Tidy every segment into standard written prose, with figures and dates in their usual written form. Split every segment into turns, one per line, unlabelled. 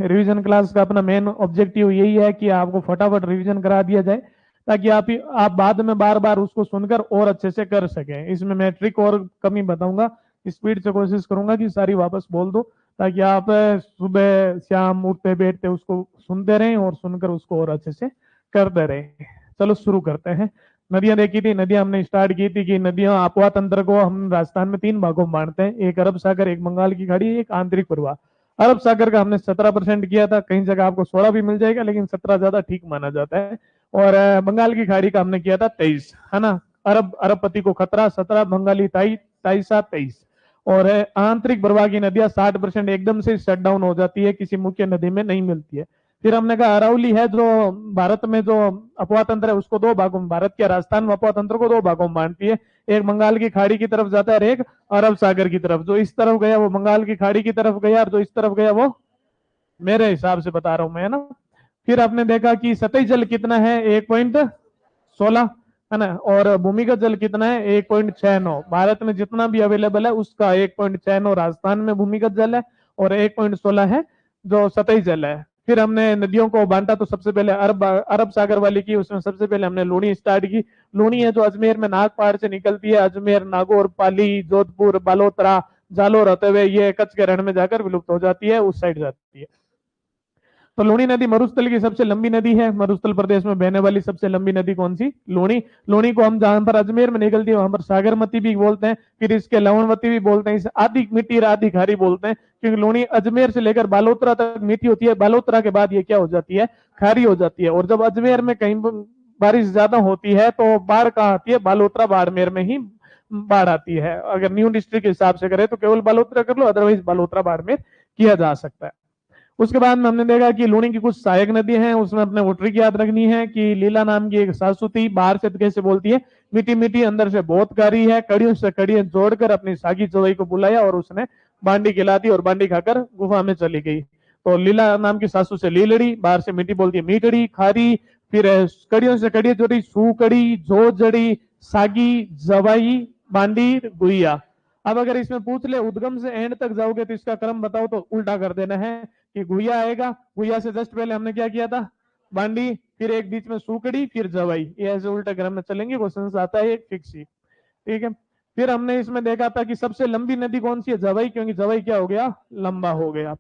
Revision class का अपना main objective यही है कि आपको फटाफट रिवीजन करा दिया जाए, ताकि आप बाद में बार बार उसको सुनकर और अच्छे से कर सकें। इसमें मैं ट्रिक और कमी बताऊंगा, स्पीड से कोशिश करूंगा कि सारी वापस बोल दो, ताकि आप सुबह शाम उठते बैठते उसको सुनते रहें और सुनकर उसको और अच्छे से करते रहें। चलो शुरू करते हैं। नदियां देखी थी, नदियां हमने स्टार्ट की थी कि नदियां आपवा तंत्र को हम राजस्थान में 3 भागों में बांटते हैं, एक अरब सागर, एक बंगाल की खाड़ी, एक आंतरिक प्रवाह। अरब सागर का हमने 17% किया था, कहीं जगह आपको 16 भी मिल जाएगा, लेकिन 17 ज्यादा ठीक माना जाता है। और बंगाल की खाड़ी का हमने किया था 23, है ना। अरबपति को खतरा 17, बंगाली 23, 23। और आंतरिक प्रवाह की नदियां 60% एकदम से शट डाउन हो जाती है, किसी मुख्य नदी में नहीं मिलती है। फिर हमने कहा अरावली है, जो भारत में जो अपवा तंत्र है उसको 2 भागों में, भारत के राजस्थान में अपवा तंत्र को 2 भागों में बांटती है। एक बंगाल की खाड़ी की तरफ जाता है और एक अरब सागर की तरफ। जो इस तरफ गया वो बंगाल की खाड़ी की तरफ गया, और जो इस तरफ गया वो, मेरे हिसाब से बता रहा हूं मैं, है ना। फिर आपने देखा कि सतही जल कितना है, 1.16, है ना। और भूमिगत जल कितना है, 1.69। भारत में जितना भी अवेलेबल है उसका 1.69 राजस्थान में भूमिगत जल है, और 1.16 है जो सतही जल है। फिर हमने नदियों को बांटा, तो सबसे पहले अरब अरब सागर वाली की, उसमें सबसे पहले हमने लूणी स्टार्ट की। लूणी है जो अजमेर में नागपाड़ से निकलती है, अजमेर, नागौर, पाली, जोधपुर, बालोतरा, जालोर होते हुए ये कच्छ के रण में जाकर विलुप्त हो जाती है, उस साइड जाती है। तो लूणी नदी मरुस्थल की सबसे लंबी नदी है। मरुस्थल प्रदेश में बहने वाली सबसे लंबी नदी कौन सी, लूणी। लूणी को हम जहां पर अजमेर में निकलती है वहां पर सागरमती भी बोलते हैं, फिर इसके लवणवती भी बोलते हैं, इसे आधी मीठी और आधी खारी बोलते हैं, क्योंकि लूणी अजमेर से लेकर बालोतरा तक मीठी होती है, बालोतरा के बाद ये क्या हो जाती है, खारी हो जाती है। और जब अजमेर में कहीं बारिश ज्यादा होती है तो बाढ़ कहाँ आती है, बालोतरा बाड़मेर में ही बाढ़ आती है। अगर न्यू डिस्ट्रिक्ट के हिसाब से करें तो केवल बालोतरा कर लो, अदरवाइज बालोतरा बाड़मेर किया जा सकता है। उसके बाद में हमने देखा कि लूणी की कुछ सहायक नदी हैं, उसमें अपने वो ट्रिक याद रखनी है कि लीला नाम की एक सासू थी, बाहर से कैसे बोलती है, मीठी मीठी, अंदर से बहुत कारी है, कड़ियों से कड़ियां जोड़कर अपनी सागी जोई को बुलाया और उसने बांडी खिला दी और बांडी खाकर गुफा में चली गई। तो लीला नाम की सासू से लीलड़ी, बाहर से मीठी बोलती है, मीठड़ी, खारी। फिर कड़ियों से कड़ियां जोड़ी, सूकड़ी, जो जड़ी, सागी, जवाई, बांडी, गुइया। अब अगर इसमें पूछ ले उद्गम से एंड तक जाओगे तो इसका क्रम बताओ, तो उल्टा कर देना है कि गुइया आएगा, गुइया से जस्ट पहले हमने क्या किया था, बांडी, फिर एक बीच में सूकड़ी, फिर जवाई। ये ऐसे उल्टा क्रम में चलेंगे, क्वेश्चन आता है एक फिक्स ही, ठीक है। फिर हमने इसमें देखा था कि सबसे लंबी नदी कौन सी है, जवाई, क्योंकि जवाई क्या हो गया, लंबा हो गया।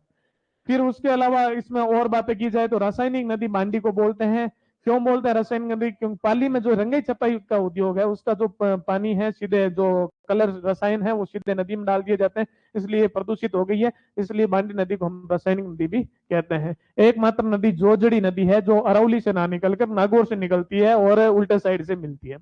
फिर उसके अलावा इसमें और बातें की जाए तो रासायनिक नदी बांडी को बोलते हैं। क्यों बोलते हैं रासायनिक नदी, क्योंकि पाली में जो रंगाई छपाई का उद्योग है उसका जो पानी है, सीधे जो कलर रसायन है वो सीधे नदी में डाल दिए जाते हैं, इसलिए प्रदूषित हो गई है। इसलिए बांडी नदी को हम रासायनिक नदी भी कहते हैं। एकमात्र नदी जोजड़ी नदी है जो अरौली से ना निकलकर नागौर से निकलती है और उल्टे साइड से मिलती है।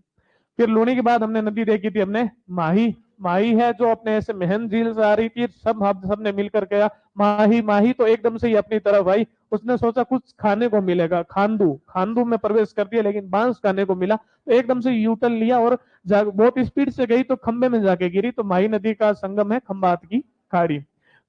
फिर लूणी के बाद हमने नदी देखी थी हमने माही। माही है जो अपने ऐसे महन झील से आ रही थी, सब हम सबने मिलकर गया माही माही, तो एकदम से ही अपनी तरफ आई। उसने सोचा कुछ खाने को मिलेगा, खांदू, खांदू में प्रवेश कर दिया, लेकिन बांस खाने को मिला तो एकदम से यूटर्न लिया और बहुत स्पीड से गई तो खंबे में जाके गिरी। तो माही नदी का संगम है खंबात की खाड़ी।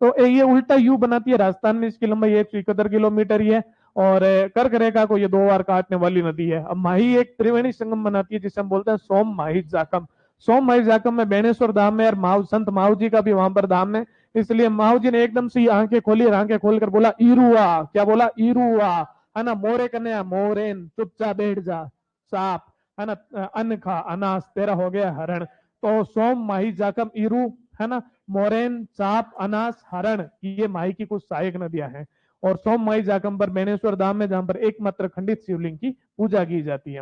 तो ये उल्टा यू बनाती है, राजस्थान में इसकी लंबाई 171 किलोमीटर ही है, और कर्क रेखा को ये 2 बार काटने वाली नदी है। अब माही एक त्रिवेणी संगम बनाती है जिसे हम बोलते हैं सोम माही जाकम। सोम माही जाकम में बेणेश्वर धाम है और माव संत माव जी का भी वहां पर धाम है, इसलिए माव जी ने एकदम से आंखें खोली और आंखें खोलकर बोला ईरुआ, क्या बोला, ईरुआ, है ना। मोरे कन्या मोरेन, चुपचाप बैठ जा साप, है ना, अन्न खा अनास, तेरा हो गया हरण। तो सोम माही जाकम ईरू, है ना, मोरेन, चाप, अनास, हरण, ये माही की कुछ सहायक नदियां हैं। और सोम माही जाकम पर बेणेश्वर धाम में जहां पर एकमात्र खंडित शिवलिंग की पूजा की जाती है।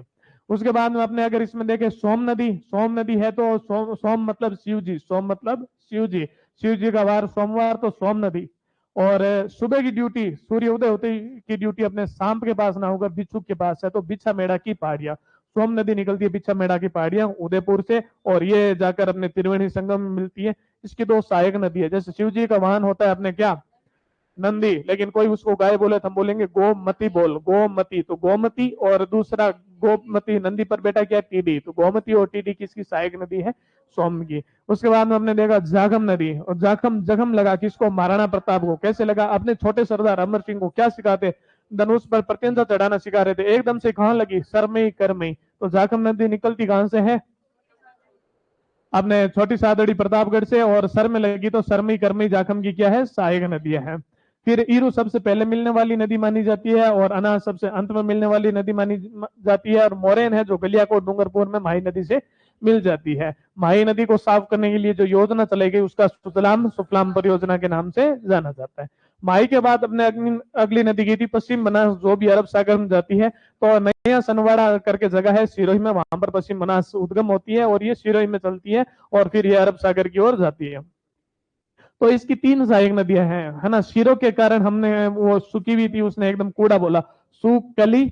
उसके बाद में अपने अगर इसमें देखें सोम नदी, सोम नदी है तो सोम मतलब शिव जी, सोम मतलब शिव जी, शिव जी का वार सोमवार तो सोम नदी। और सुबह की ड्यूटी सूर्य उदय होते की ड्यूटी अपने सांप के पास ना होकर बिच्छू के पास है, तो बिच्छा मेड़ा की पहाड़ियां, सोम नदी निकलती है बिच्छा मेड़ा की पहाड़ियां उदयपुर से, और ये जाकर अपने त्रिवेणी संगम में मिलती है। इसकी 2 सहायक नदी है, जैसे शिव जी का वाहन होता है अपने क्या, नंदी, लेकिन कोई उसको गाय बोले तो हम बोलेंगे गोमती, बोल गोमती, तो गोमती। और दूसरा गोमती, नंदी पर बेटा क्या, टीडी, तो गोमती और टीडी किसकी सहायक नदी है, सोम की। उसके बाद में हमने देखा जागम नदी, और जाखम जगम लगा किसको, महाराणा प्रताप को। कैसे लगा, अपने छोटे सरदार अमर सिंह को क्या सिखाते, धनुष पर प्रत्यंचा चढ़ाना सिखा रहे थे, एकदम से कहां लगी, सर में ही कर में ही। तो जाखम नदी निकलती कहां से है, अपने छोटी सादड़ी प्रतापगढ़ से, और सर में लगी तो सरमई करमई जाखम की क्या है, सहायक नदियां हैं। फिर ईरू सबसे पहले मिलने वाली नदी मानी जाती है और अनाज सबसे अंत में मिलने वाली नदी मानी जाती है। और मोरेन है जो गलियाकोट डूंगरपुर में माही नदी से मिल जाती है। माही नदी को साफ करने के लिए जो योजना चलाई गई उसका सुजलाम सुफलाम परियोजना के नाम से जाना जाता है। माही के बाद अपने अगली नदी की थी पश्चिम बनास, जो भी अरब सागर में जाती है। तो नया सनवाड़ा करके जगह है सिरोही में, वहां पर पश्चिम बनास उद्गम होती है और ये सिरोही में चलती है और फिर ये अरब सागर की ओर जाती है। तो इसकी तीन सहायक नदियां हैं, है ना। शीरो के कारण हमने वो सूखी हुई थी, उसने एकदम कूड़ा बोला। सूकली,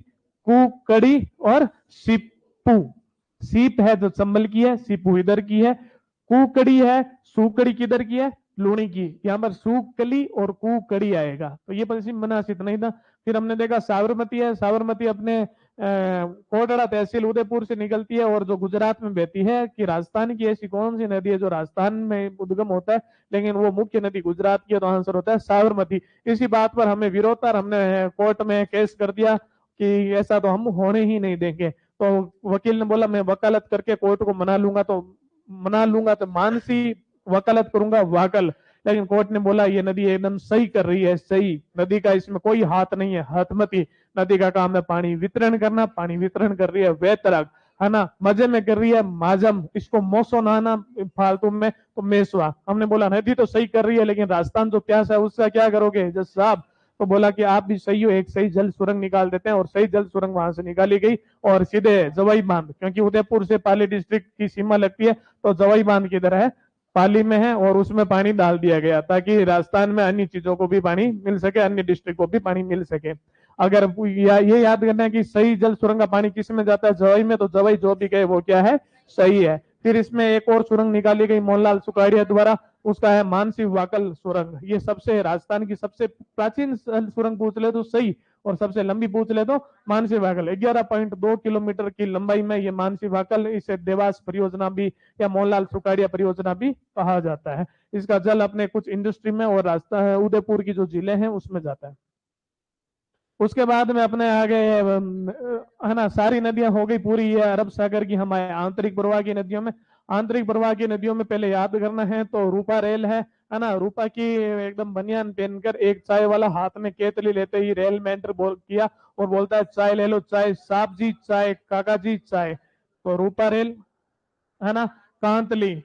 कुकड़ी और सिप्पू। सीप है जो चंबल की है, सिप्पू इधर की है। कुकड़ी है, सूकड़ी किधर की है, लूणी की। यहाँ पर सूकली और कुकड़ी आएगा। तो ये पश्चिम बनास इतना ही था। फिर हमने देखा साबरमती है। साबरमती अपने कोटड़ा तहसील उदयपुर से निकलती है और जो गुजरात में बहती है। कि राजस्थान की ऐसी कौन सी नदी है जो राजस्थान में उद्गम होता है लेकिन वो मुख्य नदी गुजरात की है, तो आंसर होता है साबरमती। इसी बात पर हमें विरोध था, हमने कोर्ट में केस कर दिया कि ऐसा तो हम होने ही नहीं देंगे। तो वकील ने बोला मैं वकालत करके कोर्ट को मना लूंगा तो मानसी वकालत करूंगा वाकल। लेकिन कोर्ट ने बोला ये नदी एकदम सही कर रही है, सही नदी का इसमें कोई हाथ नहीं है, हथमती। नदी का काम है पानी वितरण करना, पानी वितरण कर रही है वेतरक, है ना। मजे में कर रही है माजम, इसको मोसो नहाना फालतू में तो मेसवा। हमने बोला नदी तो सही कर रही है लेकिन राजस्थान जो प्यास है उसका क्या करोगे जज साहब। तो बोला कि आप भी सही हो, एक सही जल सुरंग निकाल देते हैं। और सही जल सुरंग वहां से निकाली गई और सीधे जवाई बांध, क्योंकि उदयपुर से पाली डिस्ट्रिक्ट की सीमा लगती है, तो जवाई बांध किधर है, पाली में है। और उसमें पानी डाल दिया गया ताकि राजस्थान में अन्य चीजों को भी पानी मिल सके, अन्य डिस्ट्रिक्ट को भी पानी मिल सके। अगर ये याद करना है कि सही जल सुरंग का पानी किस में जाता है, जवाई में। तो जवाई जो भी गए वो क्या है, सही है। फिर इसमें एक और सुरंग निकाली गई मोहनलाल सुखाड़िया द्वारा, उसका है मानसी वाकल सुरंग। ये सबसे राजस्थान की सबसे प्राचीन सुरंग पूछ ले तो सही, और सबसे लंबी पूछ ले तो मानसी वाकल। 11.2 किलोमीटर की लंबाई में ये मानसी वाकल, इसे देवास परियोजना भी या मोहनलाल सुखाड़िया परियोजना भी कहा जाता है। इसका जल अपने कुछ इंडस्ट्री में और राजस्थान उदयपुर की जो जिले हैं उसमें जाता है। उसके बाद में अपने आगे है ना, सारी नदियां हो गई पूरी। ये अरब सागर की हमारे आंतरिक प्रवाह की नदियों में, आंतरिक प्रवाह की नदियों में पहले याद करना है तो रूपा रेल है ना। रूपा की एकदम बनियान पहनकर एक चाय वाला हाथ में केतली लेते ही रेल में एंटर किया और बोलता है चाय ले लो चाय, साहब जी चाय, काका जी चाय। तो रूपा रेल, है ना। कांतली,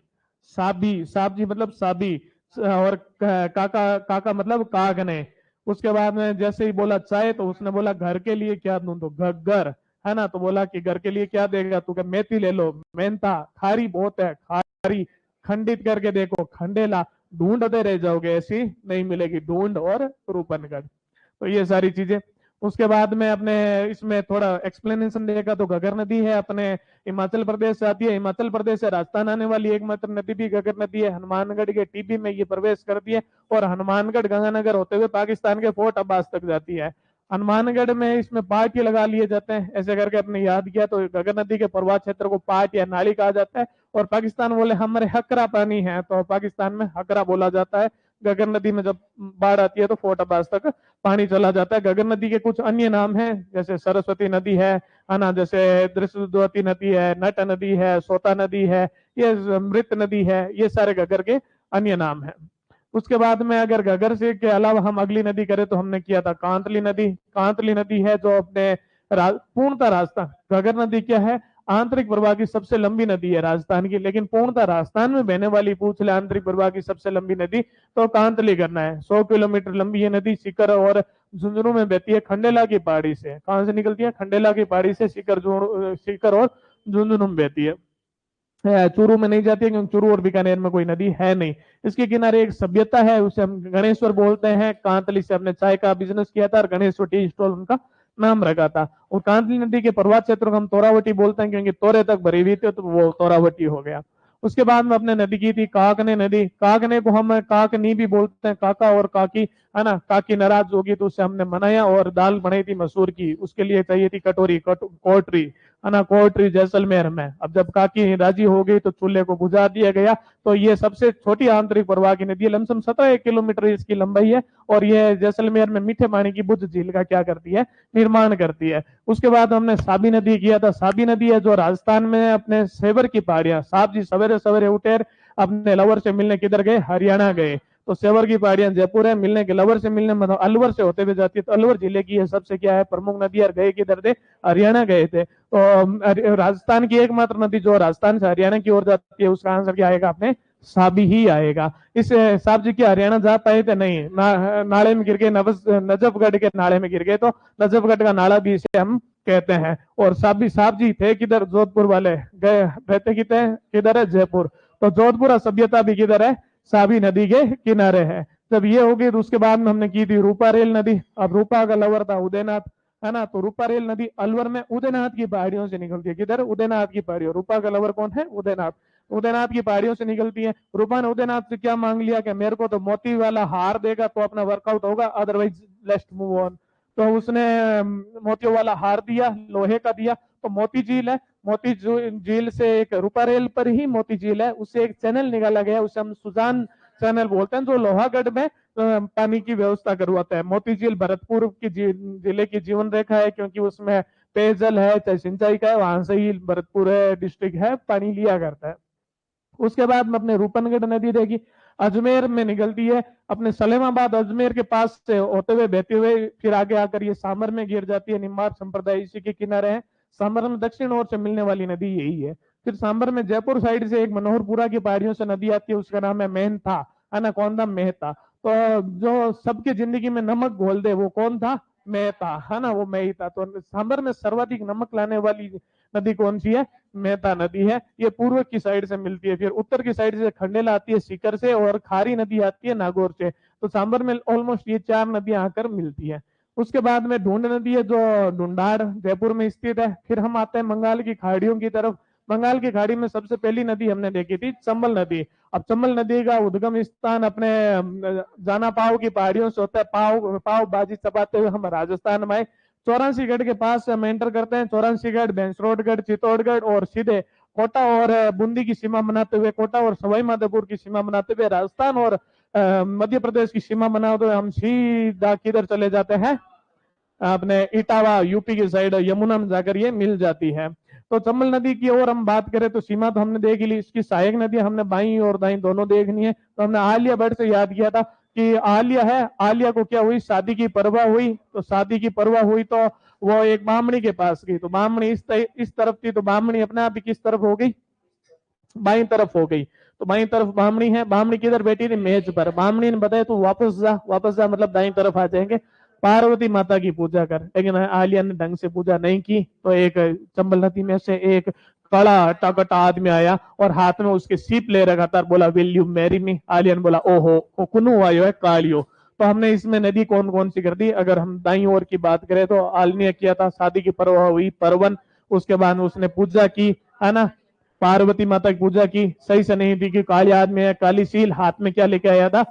साबी, साहब जी मतलब साबी, और काका, काका मतलब कागने। उसके बाद में जैसे ही बोला चाय तो उसने बोला घर के लिए क्या दूं, तो घर, है ना। तो बोला कि घर के लिए क्या देगा, तो क्या मेथी ले लो, मेहनता, खारी बहुत है खारी, खंडित करके देखो खंडेला, ढूंढते रह जाओगे ऐसी नहीं मिलेगी, ढूंढ और रूपनगढ़। तो ये सारी चीजें। उसके बाद में अपने इसमें थोड़ा एक्सप्लेनेशन देगा तो घगर नदी है, अपने हिमाचल प्रदेश से आती है। हिमाचल प्रदेश से राजस्थान आने वाली एकमात्र नदी भी घगर नदी है। हनुमानगढ़ के टीबी में ये प्रवेश करती है और हनुमानगढ़ गंगानगर होते हुए पाकिस्तान के फोर्ट अब्बास तक जाती है। हनुमानगढ़ में इसमें पार्ट लगा लिए जाते हैं, ऐसे करके अपने याद किया। तो घगर नदी के प्रवाह क्षेत्र को पार्ट या नाली कहा जाता है। और पाकिस्तान बोले हमारे हकरा पानी है, तो पाकिस्तान में हकरा बोला जाता है। घगर नदी में जब बाढ़ आती है तो फोर्ट अब्बास तक पानी चला जाता है। घगर नदी के कुछ अन्य नाम हैं, जैसे सरस्वती नदी है ना, जैसे दृश्यवती नदी है, नट नदी है, सोता नदी है, ये मृत नदी है, ये सारे घगर के अन्य नाम हैं। उसके बाद में अगर घगर से के अलावा हम अगली नदी करें तो हमने किया था कांतली नदी। कांतली नदी है जो अपने पूर्णतः राजस्थान, घगर नदी क्या है, आंतरिक प्रवाह की सबसे लंबी नदी है राजस्थान की, लेकिन पूर्णतः राजस्थान में बहने वाली पूछ ले आंतरिक प्रवाह की सबसे लंबी नदी तो कांतली करना है। 100 किलोमीटर लंबी ये नदी सीकर और झुंझुनू में बहती है खंडेला की पहाड़ी से। कहां से निकलती है, खंडेला की पहाड़ी से सीकर और झुंझुनू में बहती है। चूरू में नहीं जाती है क्योंकि चूरू और बीकानेर में कोई नदी है नहीं। इसके किनारे एक सभ्यता है, उसे हम गणेश्वर बोलते हैं। कांतली से हमने चाय का बिजनेस किया था और गणेश्वर टी स्टॉल उनका नाम रखा था। और कांतली नदी के प्रवाह क्षेत्र को हम तोरावटी बोलते हैं क्योंकि तोरे तक भरी हुई थी तो वो तोरावटी हो गया। उसके बाद में अपने नदी की थी काकने नदी। काकने को हम काकनी भी बोलते हैं, काका और काकी, है ना। काकी नाराज होगी तो उसे हमने मनाया और दाल बनाई थी मसूर की, उसके लिए चाहिए थी कटोरी, कोटरी, है ना, कोटरी जैसलमेर में। अब जब काकी राजी हो गई तो चूल्हे को बुझा दिया गया। तो ये सबसे छोटी आंतरिक प्रवाह की नदी है, लमसम 17 किलोमीटर इसकी लंबाई है। और ये जैसलमेर में मीठे पानी की बुझ झील का क्या करती है, निर्माण करती है। उसके बाद हमने साबी नदी किया था। साबी नदी है जो राजस्थान में अपने सेवर की पहाड़ियां, साहब जी सवेरे सवेरे उठे अपने लवर से मिलने किधर गए, हरियाणा गए। तो सेवर की पहाड़ियां जयपुर है, मिलने के लवर से मिलने मतलब अलवर से होते हुए जाती है, तो अलवर जिले की ये सबसे क्या है प्रमुख नदी। और गए किधर थे, हरियाणा गए थे। तो राजस्थान की एकमात्र नदी जो राजस्थान से हरियाणा की ओर जाती है, उसका आंसर क्या आएगा अपने साबी ही आएगा। इस साहब जी की हरियाणा जा पाए थे नहीं, नाले में गिर गए, नजफगढ़ के नाले में गिर गए, तो नजफगढ़ का नाला भी इसे हम कहते हैं। और साबी साहब जी थे किधर, जोधपुर वाले, गए रहते किधर है, जयपुर। तो जोधपुर सभ्यता भी किधर है, साबी नदी के किनारे है। जब ये हो गई तो उसके बाद में हमने की थी रूपा रेल नदी। अब रूपा का लवर था उदयनाथ, है ना। तो रूपा रेल नदी अलवर में उदयनाथ की पहाड़ियों से निकलती है, किधर, उदयनाथ की पहाड़ियों। रूपा का लवर कौन है, उदयनाथ। उदयनाथ की पहाड़ियों से निकलती है। रूपा ने उदयनाथ से क्या मांग लिया कि मेरे को तो मोती वाला हार देगा तो अपना वर्कआउट होगा, अदरवाइज लेट्स मूव ऑन। तो उसने मोतियों वाला हार दिया, लोहे का दिया। तो मोती झील है, मोती झील से एक रूपा रेल पर ही मोती झील है, उससे एक चैनल निकाला गया, उसे हम सुजान चैनल बोलते हैं, जो लोहागढ़ में पानी की व्यवस्था करवाता है। मोती झील भरतपुर की जिले की जीवन रेखा है, क्योंकि उसमें पेयजल है, चाहे सिंचाई का है, वहां से ही भरतपुर डिस्ट्रिक्ट है पानी लिया करता है। उसके बाद में अपने रूपनगढ़ नदी देखी, अजमेर में निकलती है, अपने सलेमाबाद अजमेर के पास से होते हुए बहते हुए फिर आगे आकर ये सामर में गिर जाती है। निम्बार संप्रदाय इसी के किनारे है। सामर में दक्षिण ओर से मिलने वाली नदी यही है। फिर सांबर में जयपुर साइड से एक मनोहरपुरा की पहाड़ियों से नदी आती है, उसका नाम है मेहता, है ना, कौन था, मेहता। तो जो सबके जिंदगी में नमक घोल दे वो कौन था, मेहता, है ना, वो मैं ही था। तो सांबर में सर्वाधिक नमक लाने वाली नदी कौन सी है, मेहता नदी है। ये पूर्व की साइड से मिलती है। फिर उत्तर की साइड से खंडेला आती है सीकर से, और खारी नदी आती है नागौर से। तो सांबर में ऑलमोस्ट ये चार नदियां आकर मिलती है। उसके बाद में ढूंढ नदी है, जो ढूंढाड़ जयपुर में स्थित है। फिर हम आते हैं बंगाल की खाड़ियों की तरफ। बंगाल की खाड़ी में सबसे पहली नदी हमने देखी थी चंबल नदी। अब चंबल नदी का उद्गम स्थान अपने जाना पाव की पहाड़ियों से होता है। पाव पाव बाजी चबाते हुए हम राजस्थान में आए। 84 के पास हम एंटर करते हैं। 84 बेंसरोडगढ़, चित्तौड़गढ़ और सीधे कोटा और बूंदी की सीमा बनाते हुए, कोटा और सवाई माधोपुर की सीमा बनाते हुए, राजस्थान और मध्य प्रदेश की सीमा बनाते हुए हम सीधा किधर चले जाते हैं, अपने इटावा यूपी की साइड यमुना में जाकर ये मिल जाती है। तो चंबल नदी की ओर हम बात करें तो सीमा तो हमने देख ली, इसकी सहायक नदी हमने बाई और दाई दोनों देखनी है। तो हमने आलिया भट्ट से याद किया था कि आलिया है, आलिया को क्या हुई, शादी की परवाह हुई। तो शादी की परवाह हुई तो वो एक बामणी के पास गई। तो बामणी इस तरफ थी, तो बामणी अपने आप ही किस तरफ हो गई, बाई तरफ हो गई। तो बाई तरफ बामणी है, बामणी किधर बैठी थी, मेज पर। बामणी ने बताया तू वापस जा, वापस जा मतलब दाई तरफ आ जाएंगे, पार्वती माता की पूजा कर। लेकिन आलिया ने ढंग से पूजा नहीं की। तो एक चंबल नदी में से एक काला टकटा आदमी आया और हाथ में उसके सीप ले रखा था, बोला will you marry me. Alia ने बोला ओहो कुनु आयो है कालियो। तो हमने इसमें नदी कौन कौन सी कर दी। अगर हम दाई ओर की बात करें तो आलिया ने किया था, शादी की परवाह हुई, परवन। उसके बाद उसने पूजा की, है ना, पार्वती माता की पूजा की। सही से नहीं थी कि काली आदमी है, काली सील, हाथ में क्या लेके आया था,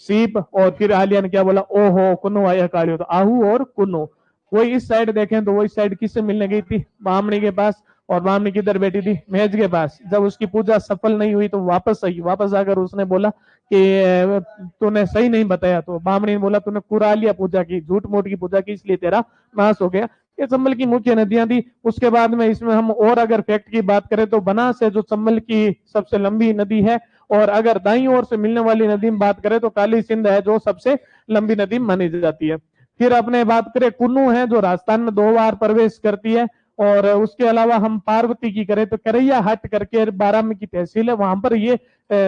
सीप। और फिर आलिया ने क्या बोला, ओहो कुनो आया कालियो। तो आहू और कुनो, वही इस साइड देखें तो वही साइड किससे मिलने गई थी, बामणी के पास। और बामणी किधर बैठी थी, मेज के पास। जब उसकी पूजा सफल नहीं हुई तो वापस आई। वापस आकर उसने बोला कि तूने सही नहीं बताया। तो बामणी ने बोला तूने कुरालिया पूजा की, झूठ मूठ की पूजा की, इसलिए तेरा नाश हो गया। ये चंबल की मुख्य नदियां थी। उसके बाद में इसमें हम और अगर फैक्ट की बात करें तो बनास है जो चंबल की सबसे लंबी नदी है। और अगर दाई ओर से मिलने वाली नदी में बात करें तो काली सिंध है जो सबसे लंबी नदी मानी जाती है। फिर अपने बात करें कुन्नू है जो राजस्थान में 2 बार प्रवेश करती है। और उसके अलावा हम पार्वती की करें तो करैया हट करके बारामी की तहसील है, वहां पर ये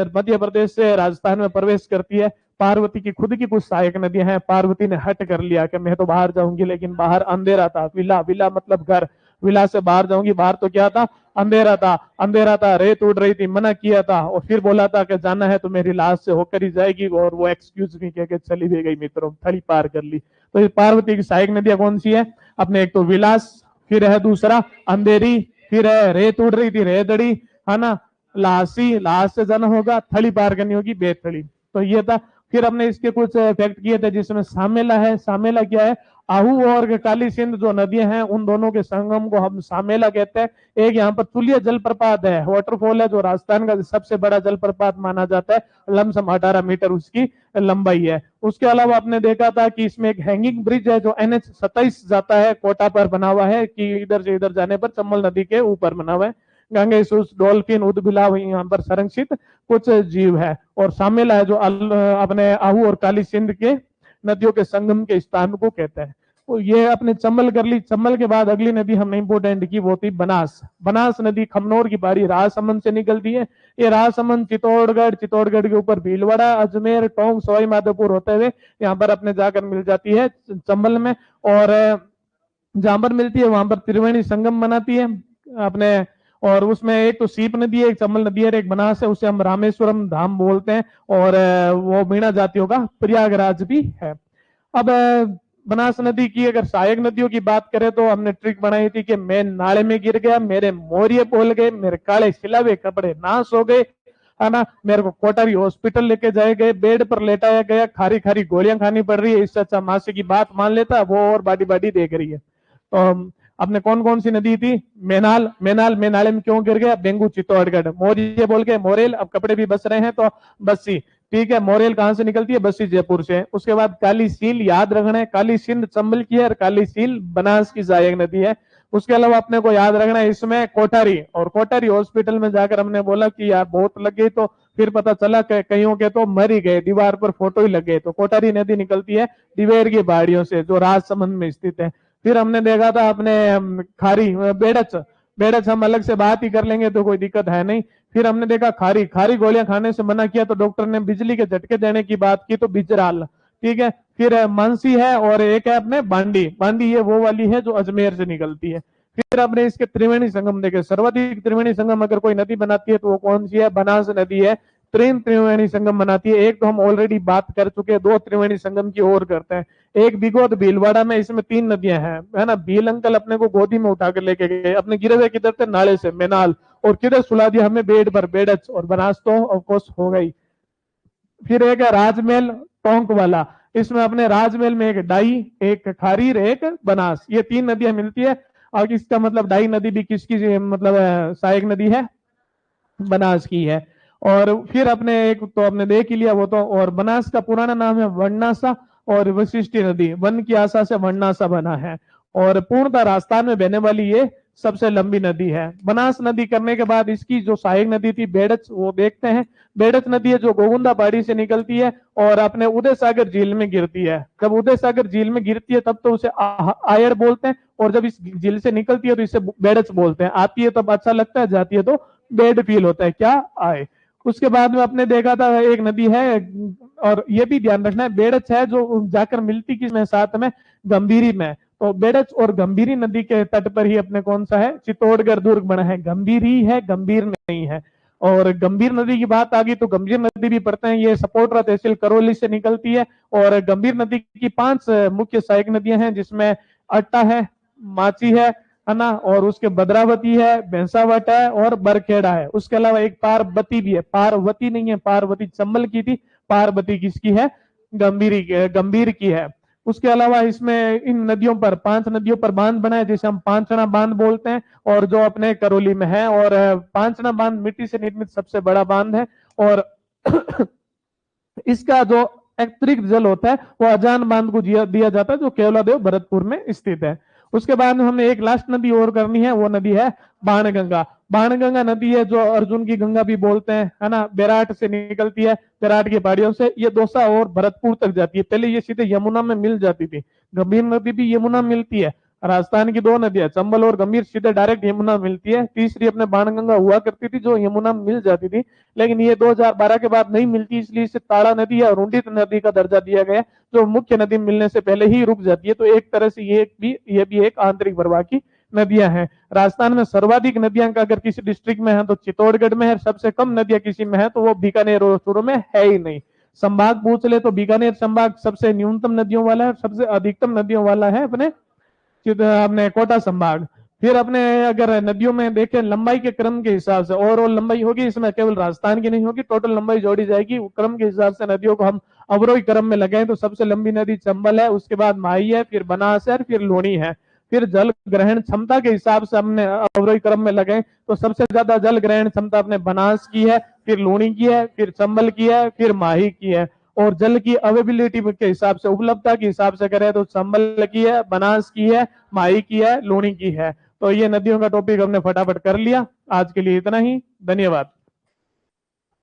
मध्य प्रदेश से राजस्थान में प्रवेश करती है। पार्वती की खुद की कुछ सहायक नदियां हैं। पार्वती ने हट कर लिया कि मैं तो बाहर जाऊंगी, लेकिन बाहर अंधेरा था। विला, विला मतलब घर, विला से बाहर जाऊंगी, बाहर तो क्या था, अंधेरा था। अंधेरा था, रेत उड़ रही थी, मना किया था। और फिर बोला था कि जाना है तो मेरी लाश से होकर ही जाएगी। और वो एक्सक्यूज मी कह के चली भी गई मित्रों, थली पार कर ली। तो ये पार्वती की सहायक नदियां कौन सी है, अपने एक तो विलास, फिर है दूसरा अंधेरी, फिर है रेत उड़ रही थी रेदड़ी, है ना, लासी, लाश से जाना होगा, थली पार करनी होगी बेथड़ी। तो ये था। फिर हमने इसके कुछ फैक्ट किए थे जिसमें सामेला है। सामेला क्या है, आहू और काली सिंध जो नदियां हैं उन दोनों के संगम को हम सामेला कहते हैं। एक यहाँ पर तुलिया जलप्रपात है, वाटरफॉल है, जो राजस्थान का सबसे बड़ा जलप्रपात माना जाता है। लमसम 18 मीटर उसकी लंबाई है। उसके अलावा आपने देखा था कि इसमें एक हैंगिंग ब्रिज है जो NH 27 जाता है, कोटा पर बना हुआ है, कि इधर से इधर जाने पर चंबल नदी के ऊपर बना हुआ है। गंगेसूस, डॉल्फिन, उदबिलाव यहाँ पर संरक्षित कुछ जीव है। और शामिल है जो अपने आहू और काली सिंध के नदियों के संगम के स्थान को कहते हैं। तो ये अपने चंबल कर ली। चंबल के बाद अगली नदी हमने इंपोर्टेंट की, वो थी बनास। बनास नदी खमनोर की पहाड़ी राजसमंद से निकलती है। ये राजसमंद, चित्तौड़गढ़, चित्तौड़गढ़ के ऊपर भीलवाड़ा, अजमेर, टोंक, सवाई माधोपुर होते हुए यहाँ पर अपने जाकर मिल जाती है चंबल में। और जहां पर मिलती है वहां पर त्रिवेणी संगम बनाती है अपने। और उसमें एक तो सीप नदी है, एक चंबल नदी है, एक बनास है, उसे हम रामेश्वरम धाम बोलते हैं। और वो मीणा जातियों का प्रयागराज भी है। अब बनास नदी की अगर सहायक नदियों की बात करें तो हमने ट्रिक बनाई थी कि मैं नाले में गिर गया, मेरे मोरिये पोल गए, मेरे काले सिलावे कपड़े नाश हो गए, है ना, मेरे को कोटारी हॉस्पिटल लेके जाए गए, बेड पर लेटाया गया, खारी खारी गोलियां खानी पड़ रही है, इससे अच्छा मासी की बात मान लेता, वो और बाडी बाडी देख रही है। तो आपने कौन कौन सी नदी थी? मेनाल, में नाले में क्यों गिर गया? बेंगू, चित्तौड़गढ़। मोरिये बोल के मोरेल, अब कपड़े भी बस रहे हैं तो बस्सी, ठीक है। मोरेल कहां से निकलती है? बस्सी जयपुर से। उसके बाद काली सील याद रखना है, काली सिंध चंबल की है और काली सील बनास की सहायक नदी है। उसके अलावा अपने को याद रखना है इसमें कोठारी, और कोठारी हॉस्पिटल में जाकर हमने बोला कि यार बहुत लग गई, तो फिर पता चला कईयों के तो मर ही गए, दीवार पर फोटो ही लग गए। तो कोठारी नदी निकलती है दिवेर की पहाड़ियों से जो राजसमंद में स्थित है। फिर हमने देखा था अपने खारी, बेड़च, बेड़च हम अलग से बात ही कर लेंगे तो कोई दिक्कत है नहीं। फिर हमने देखा खारी, खारी गोलियां खाने से मना किया तो डॉक्टर ने बिजली के झटके देने की बात की तो बिजराल, ठीक है। फिर मानसी है और एक है अपने बांडी, बांडी ये वो वाली है जो अजमेर से निकलती है। फिर अपने इसके त्रिवेणी संगम देखे, सर्वाधिक त्रिवेणी संगम अगर कोई नदी बनाती है तो वो कौन सी है? बनास नदी है। तीन त्रिवेणी संगम बनाती है। एक तो हम ऑलरेडी बात कर चुके हैं, दो त्रिवेणी संगम की और करते हैं। एक बिगोद भीलवाड़ा में, इसमें तीन नदियां हैं, है ना। भील अंकल अपने को गोदी में उठा कर लेके गए, अपने गिरे हुए किधर थे? नाले से, मेनाल। और किधर सुला दिया हमें? बेड पर, बेड़च। और बनास तो ऑफकोर्स हो गई। फिर एक है राजमहल टोंक वाला, इसमें अपने राजमहल में एक डाई, एक खारीर, एक बनास, ये तीन नदियां मिलती है। और इसका मतलब डाई नदी भी किसकी मतलब सहायक नदी है? बनास की है। और फिर अपने एक तो आपने देख ही लिया वो तो। और बनास का पुराना नाम है वर्णासा, और वशिष्ठी नदी वन की आशा से वर्णासा बना है। और पूर्णतः राजस्थान में बहने वाली ये सबसे लंबी नदी है। बनास नदी करने के बाद इसकी जो सहायक नदी थी बेड़च, वो देखते हैं। बेड़च नदी है जो गोविंदा पहाड़ी से निकलती है और अपने उदय सागर झील में गिरती है। जब उदय सागर झील में गिरती है तब तो उसे आयर बोलते हैं, और जब इस झील से निकलती है तो इसे बेड़च बोलते हैं। आती है तब अच्छा लगता है, जाती है तो बेड फील होता है, क्या आए। उसके बाद में अपने देखा था एक नदी है, और ये भी ध्यान रखना है, बेड़च है जो जाकर मिलती किसमें? साथ में गंभीरी में। तो बेड़च और गंभीरी नदी के तट पर ही अपने कौन सा है? चित्तौड़गढ़ दुर्ग बना है। गंभीरी है, गंभीर नहीं है। और गंभीर नदी की बात आ गई तो गंभीर नदी भी पढ़ते हैं, ये सपोटरा तहसील करौली से निकलती है। और गंभीर नदी की 5 मुख्य सहायक नदियां हैं, जिसमें अट्टा है, माची है ना, और उसके भद्रावती है, भैंसावट है और बरखेड़ा है। उसके अलावा एक पार्वती भी है, पार्वती नहीं है, पार्वती चंबल की थी, पार्वती किसकी है? गंभीर की है। उसके अलावा इसमें इन नदियों पर, 5 नदियों पर बांध बना है, जिसे हम पांचना बांध बोलते हैं, और जो अपने करौली में है। और पांचना बांध मिट्टी से निर्मित सबसे बड़ा बांध है। और इसका जो अतिरिक्त जल होता है वो अजान बांध को दिया जाता है, जो केवलादेव भरतपुर में स्थित है। उसके बाद में हमने एक लास्ट नदी और करनी है, वो नदी है बाणगंगा। बाणगंगा नदी है जो अर्जुन की गंगा भी बोलते हैं, है ना। बेराट से निकलती है, बेराट की पहाड़ियों से ये दौसा और भरतपुर तक जाती है। पहले ये सीधे यमुना में मिल जाती थी। गंभीर नदी भी यमुना मिलती है। राजस्थान की 2 नदियां चंबल और गंभीर सीधे डायरेक्ट यमुना मिलती है। तीसरी अपने बाणगंगा हुआ करती थी जो यमुना मिल जाती थी, लेकिन ये 2012 के बाद नहीं मिलती, इसलिए इसे ताड़ा नदी या रुंडित नदी का दर्जा दिया गया, जो मुख्य नदी मिलने से पहले ही रुक जाती है। तो एक तरह से ये भी एक आंतरिक प्रवाह की नदियां हैं। राजस्थान में सर्वाधिक नदियां का अगर किसी डिस्ट्रिक्ट में है तो चित्तौड़गढ़ में है। सबसे कम नदियां किसी में है तो वो बीकानेर और चूरू में है ही नहीं। संभाग पूछ ले तो बीकानेर संभाग सबसे न्यूनतम नदियों वाला है, सबसे अधिकतम नदियों वाला है अपने कोटा संभाग। फिर अपने अगर नदियों में देखें लंबाई के क्रम के हिसाब से ओवरऑल लंबाई होगी, इसमें केवल राजस्थान की नहीं होगी, टोटल लंबाई जोड़ी जाएगी क्रम के हिसाब से। नदियों को हम अवरोही क्रम में लगाएं तो सबसे लंबी नदी चंबल है, उसके बाद माही है, फिर बनास है, फिर लूणी है। फिर जल ग्रहण क्षमता के हिसाब से हमने अवरोही क्रम में लगाए तो सबसे ज्यादा जल ग्रहण क्षमता अपने बनास की है, फिर लूणी की है, फिर चंबल की है, फिर माही की है। और जल की अवेबिलिटी के हिसाब से, उपलब्धता के हिसाब से करें तो चंबल की है, बनास की है, माही की है, लूणी की है। तो ये नदियों का टॉपिक हमने फटाफट कर लिया। आज के लिए इतना ही, धन्यवाद।